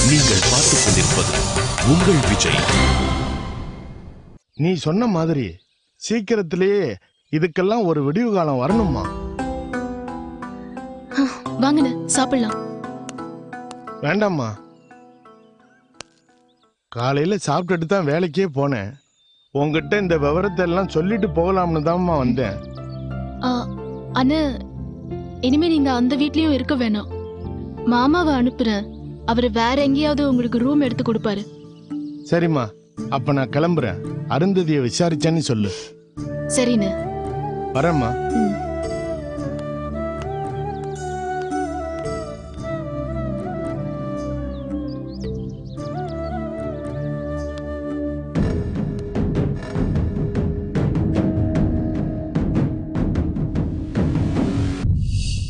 நீங்கள் பார்த்துக் கொண்டிருப்பது உங்கள் விஜய். நீ சொன்ன மாதிரி சீக்கிரத்திலேயே இதுக்கெல்லாம் ஒரு விடிவு காலம் வரணுமா? வாங்கண்ண சாப்பிடலாம். வேண்டாம்மா, காலையில சாப்பிட்டுட்டு தான் வேலைக்கே போனேன். உங்ககிட்ட இந்த விவரத்தை எல்லாம் சொல்லிட்டு போகலாம்னு தான்மா வந்தேன். அண்ணா, இனிமே நீங்க அந்த வீட்லயும் இருக்க வேணாம். மாமாவை அனுப்புறேன், அவரு வேற எங்கேயாவது உங்களுக்கு ரூம் எடுத்து கொடுப்பாரு. சரிம்மா, அப்ப நான் கிளம்புறேன். அருந்ததியை விசாரிச்சேன்னு சொல்லு. சரிண்ணே, வரேம்மா.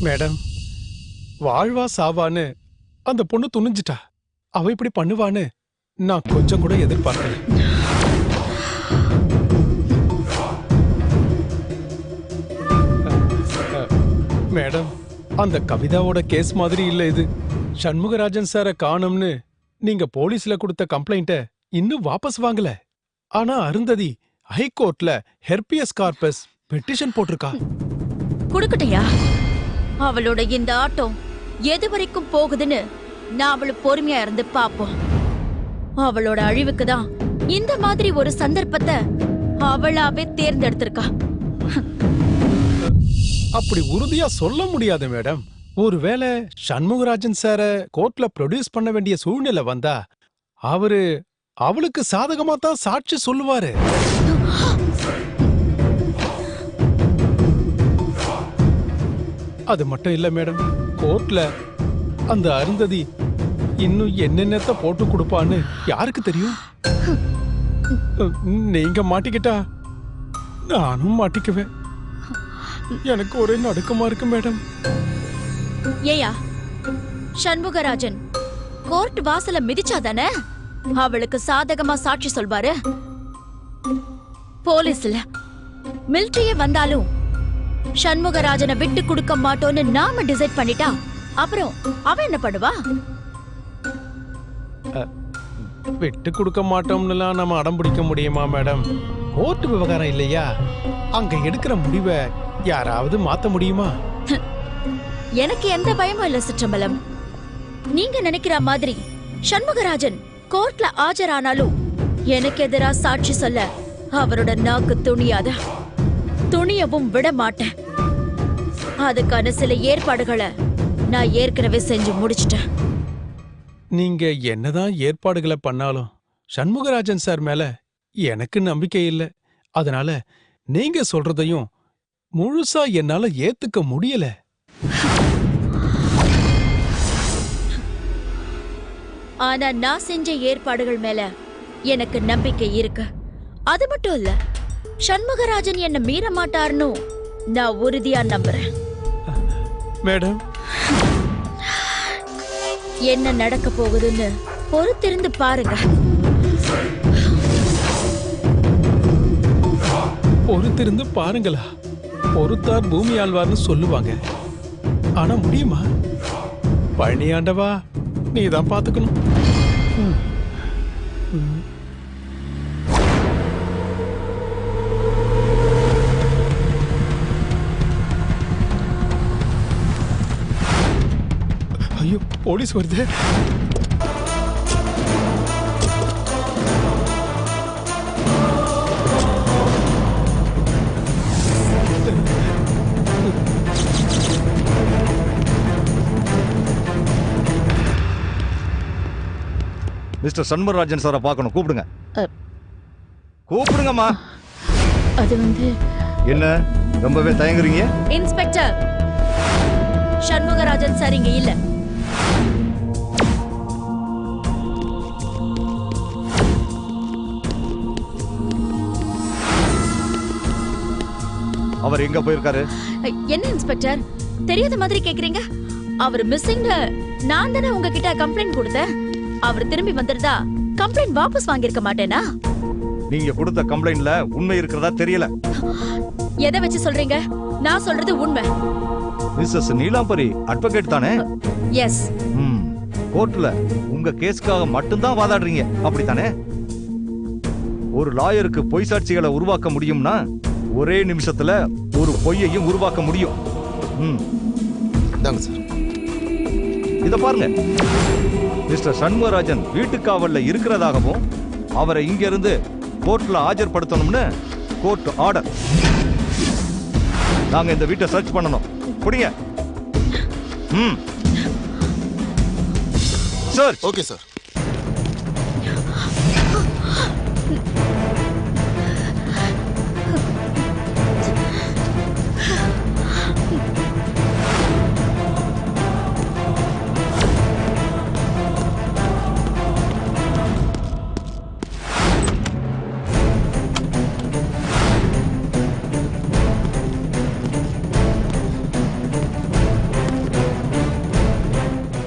மேடம், வாழ்வா சாவான்னு அந்த பொண்ணு துணிஞ்சிட்டா. அவ இப்படி பண்ணுவான்னு நான் கொஞ்சம் கூட எதிர்பார்க்கல. மேடம், அந்த கவிதாவோட கேஸ் மாதிரி இல்ல இது. சண்முகராஜன் சார காணும்னு நீங்க போலீஸ்ல கொடுத்த கம்ப்ளைண்ட இன்னும் வாபஸ் வாங்கல. ஆனா அருந்ததி ஹைகோர்ட்ல ஹெர்பியஸ் கார்பஸ் பெட்டிஷன் போட்டிருக்கா. குடுக்கட்டையா? அவளோட இந்த ஆட்டம் எது வரைக்கும் போகுதுன்னு நாமளும் பொறுமையா இருந்து பாப்போம். அவளோட அழிவுக்கு தான் இந்த மாதிரி ஒரு சந்தர்ப்பத்தை அவளாவே தேர்ந்தெடுத்திருக்கா. அப்படி உறுதியா சொல்ல முடியாது மேடம். ஒருவேளை சண்முகராஜன் சார கோர்ட்ல ப்ரொடியூஸ் பண்ண வேண்டிய சூழ்நிலை வந்தா அவரு அவளுக்கு சாதகமா தான் சாட்சி சொல்லுவாரு. அது மட்டும் இல்ல மேடம், கோர்ட்ல அந்த அருந்ததி இன்னும் என்னென்னத்த போட்டு கொடுப்பான்னு யாருக்கு தெரியும்? நீங்க மாட்டிக்கிட்டா நானும் மாட்டிக்குவேன். எனக்கு ஒரே நடுக்கமா இருக்கு மேடம். ஏயா, சண்முகராஜன் கோர்ட் வாசல மிதிச்சாதானே அவளுக்கு சாதகமா சாட்சி சொல்வாரு? போலீஸ்ல மிலிட்டரியே வந்தாலும் சண்முகராஜனை விட்டு கொடுக்க மாட்டோன்னு நாம டிசைட் பண்ணிட்டா அப்புறம் அவ என்ன பண்ணுவா? விட்டு கொடுக்க மாட்டோம்னுலாம் நம்ம அடம் பிடிக்க முடியுமா மேடம்? கோர்ட் விவகாரம் இல்லையா? அங்க எடுக்கிற முடிவை யாராவது மாத்த முடியுமா? எனக்கு எந்த பயமும் இல்ல சிற்றம்பலம். நீங்க நினைக்கிற மாதிரி சண்முகராஜன் கோர்ட்ல ஆஜரானாலும் எனக்கு எதிரா சாட்சி சொல்ல அவரோட நாக்கு துணியாத. துணியவும் விட மாட்டேன். அதுக்கான சில ஏற்பாடுகளை நான் ஏற்கனவே செஞ்சு முடிச்சிட்டேன். நீங்க என்னதான் ஏற்பாடுகளை பண்ணாலும் சண்முகராஜன் சார் மேல எனக்கு நம்பிக்கை இல்லை. அதனால நீங்க சொல்றதையும் முழுசா என்னால ஏத்துக்க முடியல. ஆனா நான் செஞ்ச ஏற்பாடுகள் மேல எனக்கு நம்பிக்கை இருக்கு. அது மட்டும் இல்ல, சண்முகராஜன் என்ன மீற மாட்டார்னு நான் உறுதியா நம்புறேன். மேடம், என்ன நடக்க போகுதுன்னு பொறுத்திருந்து பாருங்க. பொறுத்திருந்து பாருங்களா? பொறுத்தார் பூமி ஆழ்வார்னு சொல்லுவாங்க. ஆனா முடியுமா? பழனி ஆண்டவா, நீதான் பாத்துக்கணும். ஐயோ, போலீஸ் வருது. மிஸ்டர் சண்முகராஜன் சாரை பார்க்கணும். கூப்பிடுங்க. கூப்பிடுங்கம்மா. அது வந்து என்ன ரொம்பவே தயங்குறீங்க? இன்ஸ்பெக்டர், சண்முகராஜன் சார் இங்க இல்ல. அவர் எங்க போயிருக்காரு? என்ன இன்ஸ்பெக்டர் தெரியாத மாதிரி கேக்குறீங்க? அவர் மிஸ்ஸிங். நான் தானே உங்ககிட்ட கம்ப்ளைண்ட் கொடுத்தேன். அவர் திரும்பி வந்திருந்தா கம்ப்ளைண்ட் வாபஸ் வாங்கிருக்க மாட்டேனா? நீங்க கொடுத்த கம்ப்ளைண்ட்ல உண்மை இருக்கிறதா தெரியல. எதை வச்சு சொல்றீங்க? நான் சொல்றது உண்மை. மிஸ்ஸஸ் நீலாம்பரி அட்வொகேட் தானே? எஸ். கோர்ட்ல உங்க கேஸ்க்காக மட்டும்தான் வாதாடுறீங்க, அப்படித்தானே? ஒரு லாயருக்கு பொய் சாட்சிகளை உருவாக்க முடியும்னா ஒரே நிமிஷத்துல ஒரு பொய்யையும் உருவாக்க முடியும். இந்தாங்க சார். இத பாருங்க, மிஸ்டர் சண்முகராஜன் வீட்டுக்காவல்ல இருக்கிறதாகவும் அவரை இங்க இருந்து கோர்ட்ல ஆஜர்படுத்தணும்னு கோர்ட் ஆர்டர். நாங்க இந்த வீட்டை சர்ச் பண்ணணும். புடிங்க. சார். Okay sir.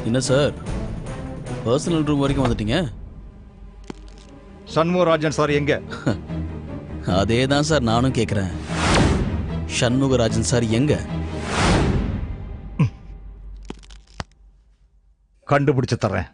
என்ன சார், பர்சனல் ரூம் வரைக்கும் வந்துட்டீங்க? சண்முகராஜன் சார் எங்க? அதே தான் சார் நானும் கேட்குறேன். சண்முகராஜன் சார் எங்க? கண்டுபிடிச்சு தர்றேன்.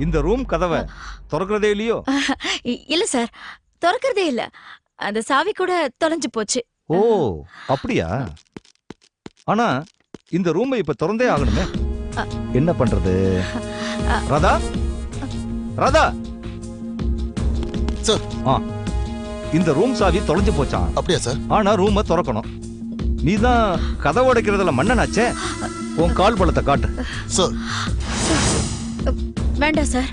இந்த ரூம் கதவை திறக்கிறதே இல்லையோ? இல்ல சார், திறக்கிறதே இல்ல. அந்த சாவி கூட தொலைஞ்சு போச்சு. ஓ, அப்படியா? ஆனா இந்த ரூமை இப்ப திறந்தே ஆகணுமே. என்ன பண்றது? ராதா, ராதா சார். இந்த ரூம் சாவி தொலைஞ்சு போச்சான். அப்படியா சார்? ஆனா ரூமை திறக்கணும். நீதான் கதவை உடைக்கிறதுல மன்னனாச்சே. உன் கால் பலத்தை காட்டு. சார். வேண்டாம் சார்.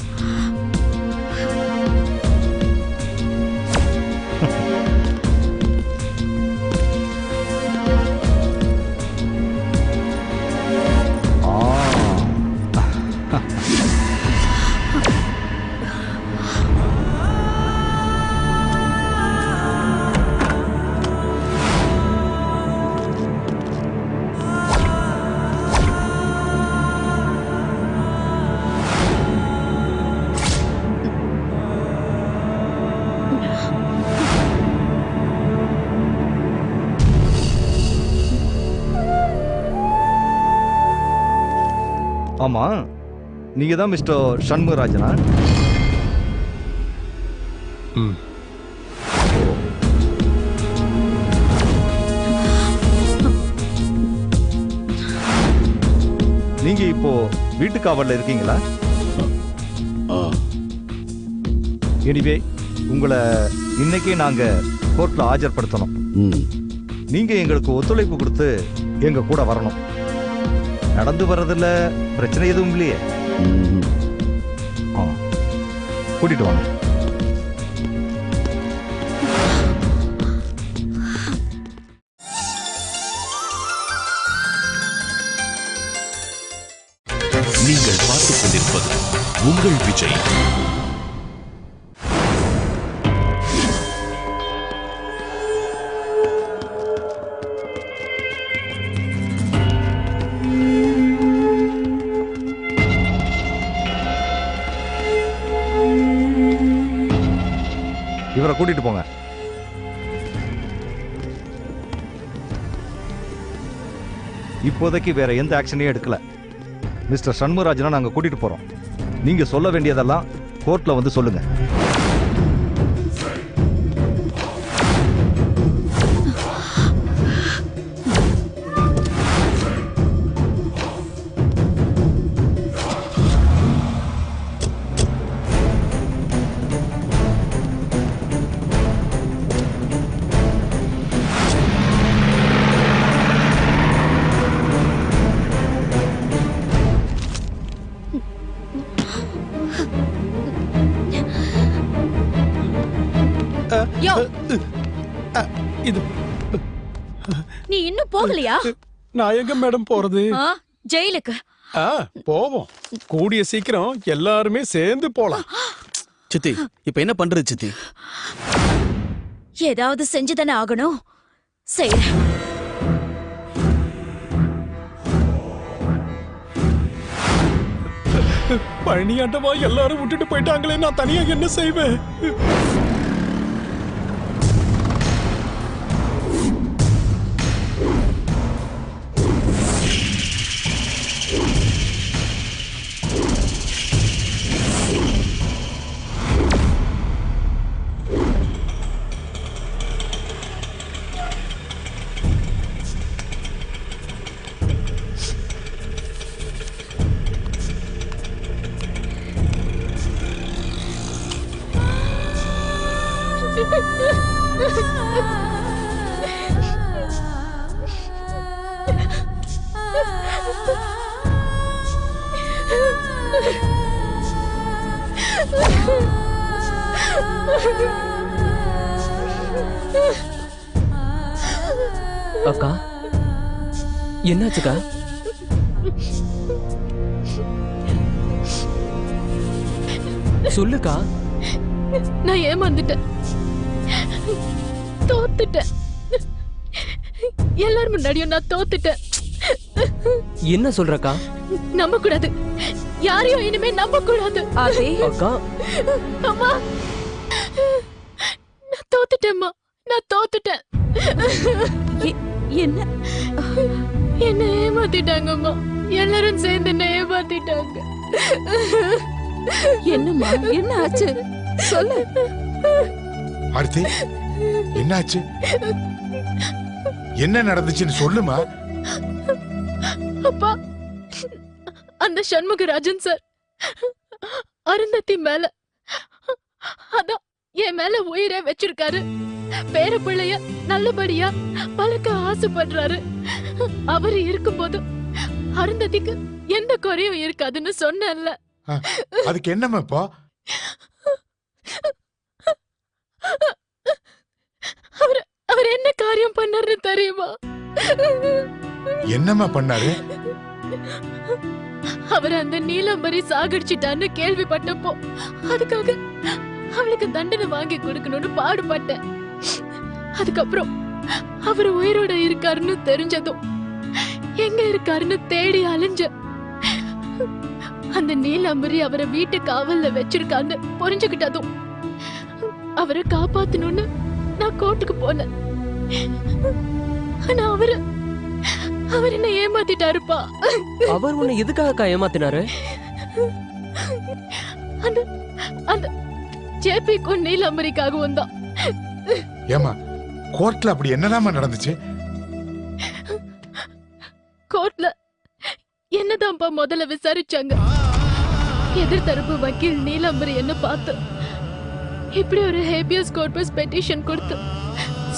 ஆமா, நீங்க தான் மிஸ்டர் சண்முகராஜனா? நீங்க இப்போ வீட்டு காவல்ல இருக்கீங்களா? எனிவே, உங்களை இன்னைக்கே நாங்க கோர்ட்ல ஆஜர்படுத்தணும். நீங்க எங்களுக்கு ஒத்துழைப்பு கொடுத்து எங்க கூட வரணும். நடந்து வர்றதுல பிரச்சனை எதுவும் இல்லையே? கூட்டிட்டு வாங்க. நீங்கள் பார்த்துக் கொண்டிருப்பது உங்கள் விஜய். இவரை கூட்டிட்டு போங்க. இப்போதைக்கு வேற எந்த ஆக்ஷனையும் எடுக்கல. மிஸ்டர் சண்முகராஜனை நாங்க கூட்டிட்டு போறோம். நீங்க சொல்ல வேண்டியதெல்லாம் கோர்ட்ல வந்து சொல்லுங்க. யோ, இது நீ இன்னும் போகலையா? நான் எங்க மேடம் போறது? ஆ, ஜெயிலுக்கு. போவோம். கூடிய சீக்கிரம் எல்லாருமே சேர்ந்து போலாம். சித்தி இப்ப என்ன பண்றது சித்தி? ஏதாவது செஞ்சுதானே ஆகணும். செய்றேன். பழனியாண்டவா எல்லாரும் விட்டுட்டு போயிட்டாங்களே, நான் தனியா என்ன செய்வேன்? அக்கா என்னாச்சுக்கா? சொல்லுக்கா. நான் ஏமாந்துட்டேன், தோத்துட்டேன். எல்லாரும் முன்னாடியும் நான் தோத்துட்டேன். என்ன சொல்றக்கா? நம்ப கூடாது, யாரையும் இனிமே நம்ப கூடாது. அக்கா அம்மா, நான் தோத்துட்டேம்மா, நான் தோத்துட்டேன். என்ன என்ன ஏமாத்திட்டாங்கம்மா, எல்லாரும் சேர்ந்து என்ன ஏமாத்திட்டாங்க. என்னம்மா, என்ன ஆச்சு சொல்லு. ஆர்த்தி, என்னாச்சு? என்ன நடந்துச்சுன்னு சொல்லுமா. அப்பா, அந்த சண்முகராஜன் சார் அருந்ததி மேல, அதான் என் மேல உயிரே வச்சிருக்காரு. பேர பிள்ளைய நல்லபடியா வளர்க்க ஆசைப்படுறாரு. அவரு இருக்கும்போது அருந்ததிக்கு எந்த குறையும் இருக்காதுன்னு சொன்னேன்ல. அதுக்கு என்னம்மா இப்போ? அவர் என்ன காரியம் பண்ணாருன்னு தெரியுமா? என்னம்மா பண்ணாரு? அவர் அந்த நீலம்பரி சாகடிச்சிட்டான்னு கேள்விப்பட்டப்போ அதுக்காக அவளுக்கு தண்டனை வாங்கி கொடுக்கணும்னு பாடுபட்டேன். அதுக்கப்புறம் அவர் உயிரோட இருக்காருன்னு தெரிஞ்சதும் எங்க இருக்காருன்னு தேடி அலைஞ்ச. அந்த நீலாம்பரி அவரை வீட்டு காவல்ல வச்சிருக்கான்னு புரிஞ்சுக்கிட்டதும் அவரை காப்பாத்தணும்னு நான் கோர்ட்டுக்கு போனேன். ஆனா அவர் என்ன ஏமாத்திட்டாருப்பா. அவர் உன்னை எதுக்காக ஏமாத்தினாரு? அந்த அந்த ஜேபிக்கும் நீலாம்பரிக்காகவும் தான். ஏமா, கோர்ட்ல அப்படி என்னதாம்மா நடந்துச்சு? கோர்ட்ல என்னதான்ப்பா முதல்ல விசாரிச்சாங்க. எதிர்த்தரப்பு வக்கீல் நீலாம்பரி என்ன பார்த்து இப்படி ஒரு ஹேபியஸ் கார்பஸ் பெட்டிஷன் கொடுத்து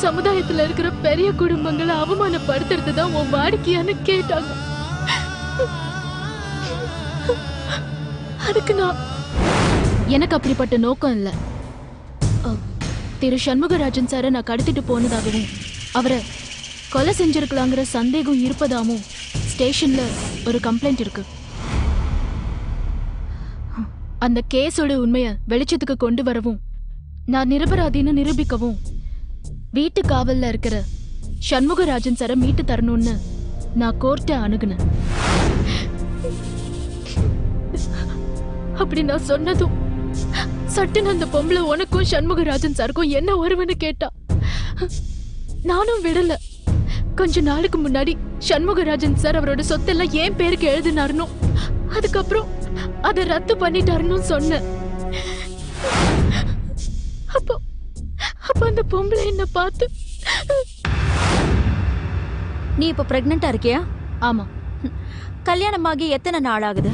சமுதாயத்துல இருக்கிற பெரிய குடும்பங்களை அவமானப்படுத்துறது தான் உன் வாடிக்கையான்னு கேட்டாங்க. அதுக்கு நான், எனக்கு அப்படிப்பட்ட நோக்கம் இல்ல. திரு சண்முகராஜன் சாரை நான் கடத்திட்டு போனதாகவும் அவரை கொலை செஞ்சிருக்கலாங்கிற சந்தேகம் இருப்பதாகவும் ஸ்டேஷன்ல ஒரு கம்ப்ளைண்ட் இருக்கு. அந்த கேஸோட உண்மையை வெளிச்சத்துக்கு கொண்டு வரவும் நான் நிரபராதின்னு நிரூபிக்கவும் வீட்டு காவல்ல இருக்கிற சண்முகராஜன் சாரை மீட்டு தரணும்னு நான் கோர்ட்டை அணுகுனேன். அப்படி நான் சொன்னதும் சட்டுன்னு அந்த பொம்பளை உனக்கும் சண்முகராஜன் சாருக்கும் என்ன ஒருவனு கேட்டா. நானும் விடல. கொஞ்ச நாளுக்கு முன்னாடி சண்முகராஜன் சார் அவரோட சொத்தெல்லாம் ஏன் பேருக்கு எழுதினாருன்னு, அதுக்கப்புறம் அதை ரத்து பண்ணிட்டாருன்னு சொன்ன. அப்போ அந்த பொம்பளை என்ன பார்த்து, நீ இப்ப பிரெக்னண்டா இருக்கியா? ஆமா. கல்யாணமாகி எத்தனை நாள் ஆகுது?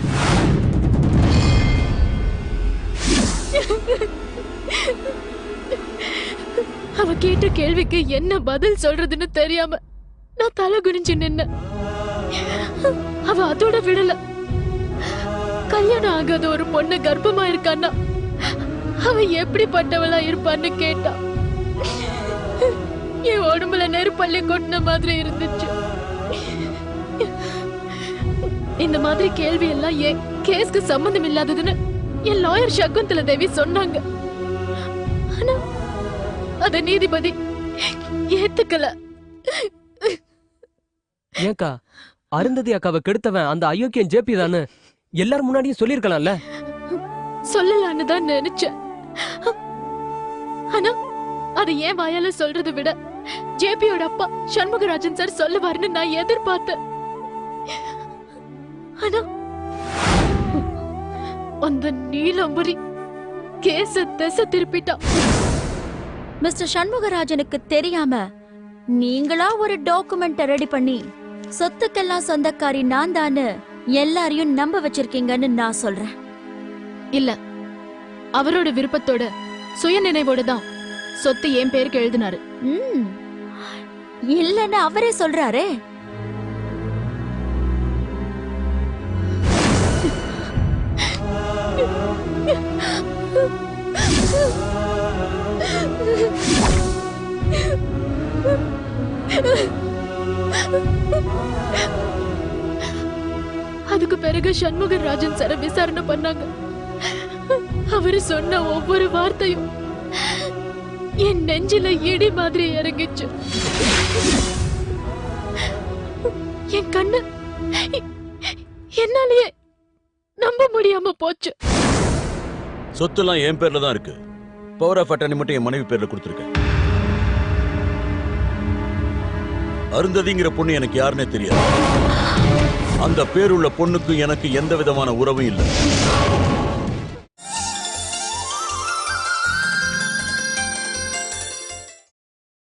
அவ கேட்ட கேள்விக்கு என்ன பதில் சொல்றதுன்னு தெரியாம நான் தலை குனிஞ்சு நின்ன. அவ அதோட விடல. கல்யாணம் ஆகாத ஒரு பொண்ணு கர்ப்பமா இருக்கான்னா அவ எப்படிப்பட்டவளா இருப்பான்னு கேட்டா. என் உடம்புல நெருப்பள்ளி கொட்டின மாதிரி இருந்துச்சு. இந்த மாதிரி கேள்வி எல்லாம் என் கேஸ்க்கு சம்பந்தம் இல்லாததுன்னு என் லாயர் சகுந்தல தேவி சொன்னாங்க. ஆனா அத நீதிபதி ஏத்துக்கல. ஏக்கா அருந்ததி அக்காவை கெடுத்தவன் அந்த அயோக்கியன் ஜேபி தானே எல்லாரும் முன்னாடியும் சொல்லிருக்கலாம்ல. சொல்லலான்னு தான் நினைச்சேன். ஆனா அதை ஏன் வாயால சொல்றதை விட ஜேபியோட அப்பா சண்முகராஜன் சார் சொல்லுவாருன்னு நான் எதிர்பார்த்தேன். ஆனா அந்த நீலம்பரி கேஸ திசை திருப்பிட்டா. மிஸ்டர் சண்முகராஜனுக்கு தெரியாம நீங்களா ஒரு டாக்குமெண்ட் ரெடி பண்ணி சொத்துக்கெல்லாம் சொந்தக்காரி நான் தான்னு எல்லாரையும் நம்ப வச்சிருக்கீங்கன்னு நான் சொல்றேன். இல்ல, அவரோட விருப்பத்தோட சுய நினைவோட தான் சொத்து என் பேருக்கு எழுதினாரு. இல்லன்னு அவரே சொல்றாரே. அதுக்கு பிறகு சண்முகராஜன் சார விசாரணை பண்ணாங்க. அவரு சொன்ன ஒவ்வொரு வார்த்தையும் என் நெஞ்சில இடி மாதிரி இறங்கிச்சு. என் கண்ணு என்னாலேயே நம்ப முடியாம போச்சு. சொத்துலாம் என் பேர்ல தான் இருக்கு. பவர் ஆஃப் அட்டர்னி மட்டும் என் மனைவி பேர்ல கொடுத்துருக்கேன். அருந்ததிங்கிற பொண்ணு எனக்கு யாருன்னே தெரியாது. அந்த பேருள்ள பொண்ணுக்கு எனக்கு எந்த விதமான உறவும் இல்லை.